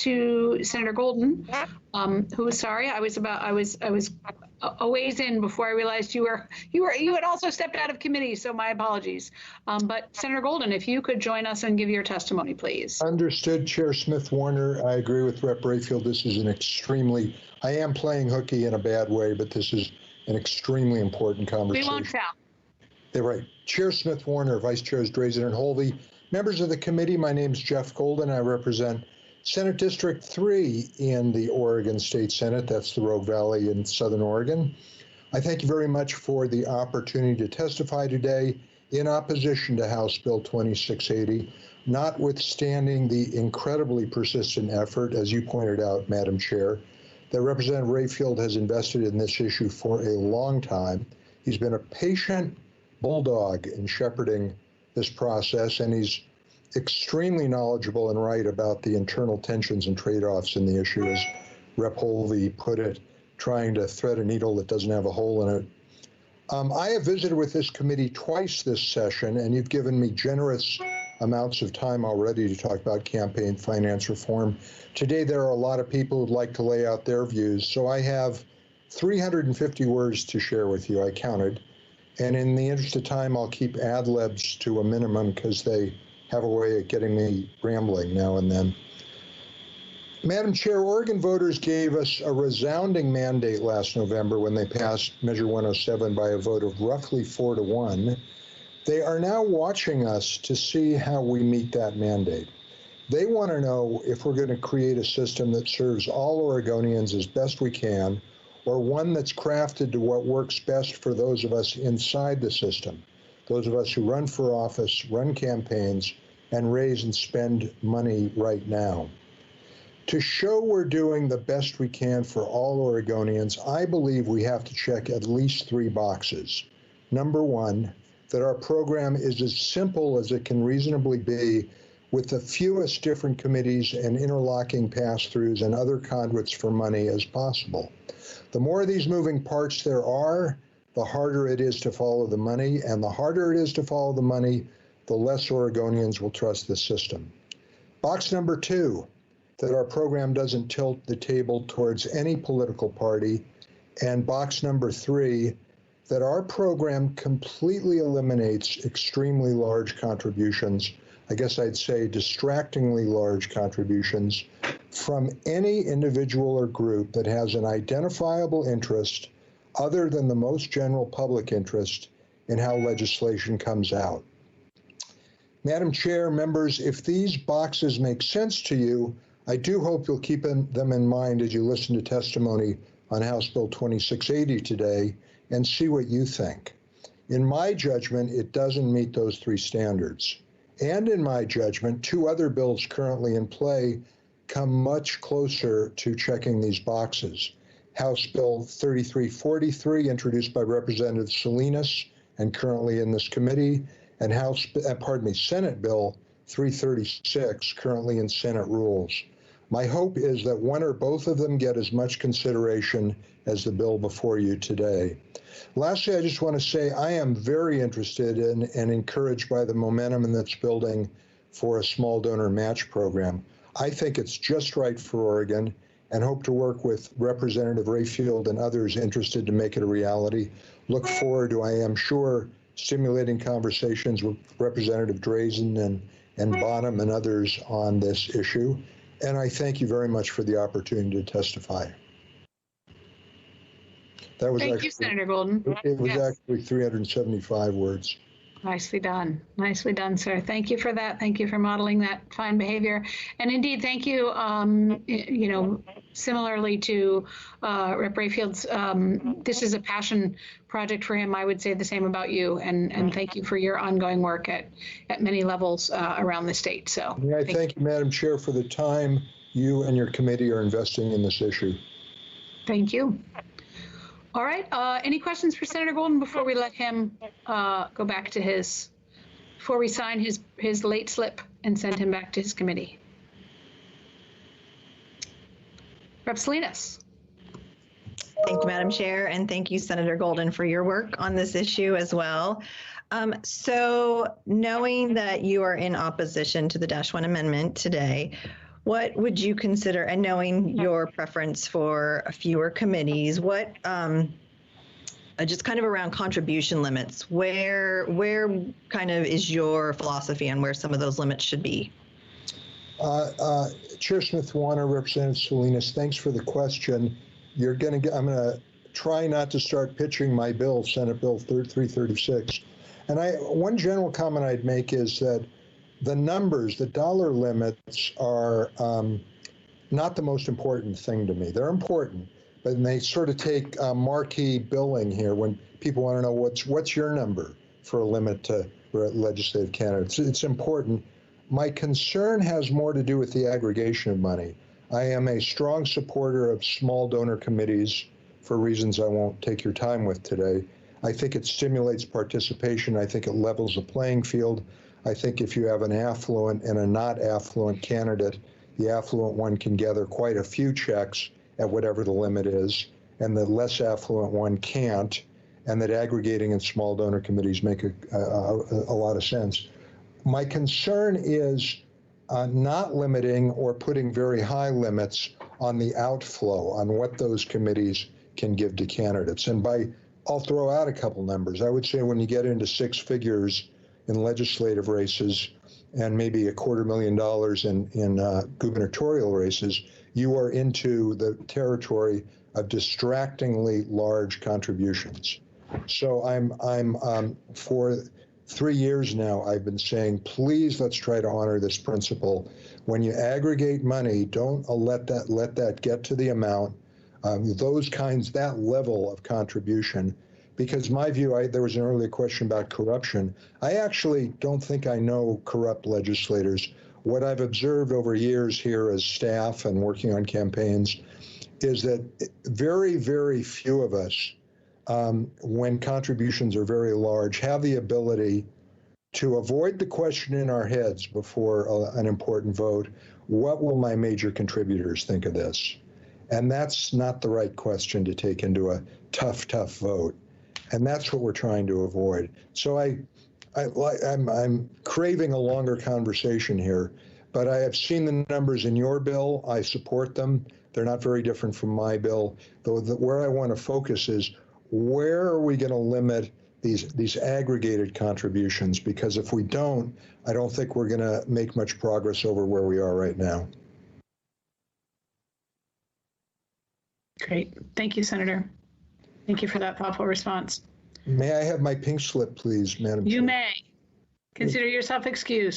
to Senator Golden, who was sorry. I was a ways in before I realized you had also stepped out of committee, so my apologies. But Senator Golden, if you could join us and give your testimony, please. Understood, Chair Smith-Warner. I agree with Rep. Rayfield. This is I am playing hooky in a bad way, but this is an extremely important conversation. We won't shout. They're right. Chair Smith-Warner, Vice Chairs Drazen and Holvey, members of the committee, my name is Jeff Golden. I represent Senate District 3 in the Oregon State Senate. That's the Rogue Valley in Southern Oregon. I thank you very much for the opportunity to testify today in opposition to House Bill 2680, notwithstanding the incredibly persistent effort, as you pointed out, Madam Chair, that Representative Rayfield has invested in this issue for a long time. He's been a patient bulldog in shepherding this process, and he's extremely knowledgeable and right about the internal tensions and trade-offs in the issue, as Rep. Holvey put it, trying to thread a needle that doesn't have a hole in it. I have visited with this committee twice this session, and you've given me generous amounts of time already to talk about campaign finance reform. Today, there are a lot of people who'd like to lay out their views, so I have 350 words to share with you, I counted. And in the interest of time, I'll keep ad libs to a minimum because they have a way of getting me rambling now and then. Madam Chair, Oregon voters gave us a resounding mandate last November when they passed Measure 107 by a vote of roughly 4-1. They are now watching us to see how we meet that mandate. They want to know if we're going to create a system that serves all Oregonians as best we can, or one that's crafted to what works best for those of us inside the system, those of us who run for office, run campaigns, and raise and spend money right now. To show we're doing the best we can for all Oregonians, I believe we have to check at least 3 boxes. Number one, that our program is as simple as it can reasonably be, with the fewest different committees and interlocking pass-throughs and other conduits for money as possible. The more of these moving parts there are, the harder it is to follow the money, and the harder it is to follow the money, the less Oregonians will trust the system. Box number 2, that our program doesn't tilt the table towards any political party. And box number 3, that our program completely eliminates extremely large contributions, I guess I'd say distractingly large contributions, from any individual or group that has an identifiable interest other than the most general public interest in how legislation comes out. Madam Chair, members, if these boxes make sense to you, I do hope you'll keep them in mind as you listen to testimony on House Bill 2680 today and see what you think. In my judgment, it doesn't meet those 3 standards. And in my judgment, 2 other bills currently in play come much closer to checking these boxes. House Bill 3343, introduced by Representative Salinas and currently in this committee, and Senate Bill 336, currently in Senate rules. My hope is that one or both of them get as much consideration as the bill before you today. Lastly, I just want to say I am very interested in and encouraged by the momentum that's building for a small donor match program. I think it's just right for Oregon, and hope to work with Representative Rayfield and others interested to make it a reality. Look forward to, I am sure, stimulating conversations with Representative Drazen and Bonham and others on this issue. And I thank you very much for the opportunity to testify. That was Thank you, Senator Golden. It was actually 375 words. Nicely done. Nicely done, sir. Thank you for that. Thank you for modeling that fine behavior. And indeed, thank you, similarly to Rep. Rayfield's, this is a passion project for him. I would say the same about you. And thank you for your ongoing work at many levels around the state. So thank you, Madam Chair, for the time you and your committee are investing in this issue. Thank you. All right. Any questions for Senator Golden before we let him go back to before we sign his late slip and send him back to his committee? Rep. Salinas. Thank you, Madam Chair, and thank you, Senator Golden, for your work on this issue as well. So knowing that you are in opposition to the -1 amendment today, What would you consider, and knowing your preference for fewer committees, what, just kind of around contribution limits, where kind of is your philosophy on where some of those limits should be? Chair Smith-Warner, Representative Salinas, thanks for the question. I'm going to try not to start pitching my bill, Senate Bill 336. And one general comment I'd make is that the numbers, the dollar limits are not the most important thing to me. They're important, but they sort of take marquee billing here when people want to know what's your number for a limit to legislative candidates. It's important. My concern has more to do with the aggregation of money. I am a strong supporter of small donor committees for reasons I won't take your time with today. I think it stimulates participation. I think it levels the playing field. I think if you have an affluent and a not affluent candidate, the affluent one can gather quite a few checks at whatever the limit is, and the less affluent one can't, and that aggregating in small donor committees make a lot of sense. My concern is not limiting or putting very high limits on the outflow, on what those committees can give to candidates. And I'll throw out a couple numbers. I would say when you get into six figures in legislative races and maybe $250,000 in gubernatorial races, you are into the territory of distractingly large contributions. So I'm for 3 years now, I've been saying, please, let's try to honor this principle. When you aggregate money, don't let that get to the amount, that level of contribution. Because my view, there was an earlier question about corruption. I actually don't think I know corrupt legislators. What I've observed over years here as staff and working on campaigns is that very, very few of us, when contributions are very large, have the ability to avoid the question in our heads before an important vote, what will my major contributors think of this? And that's not the right question to take into a tough vote. And that's what we're trying to avoid. So I'm craving a longer conversation here, but I have seen the numbers in your bill. I support them. They're not very different from my bill. Though where I want to focus is, where are we going to limit these aggregated contributions? Because if we don't, I don't think we're going to make much progress over where we are right now. Great. Thank you, Senator. Thank you for that thoughtful response. May I have my pink slip, please, Madam Chair? You may. Consider yourself excused.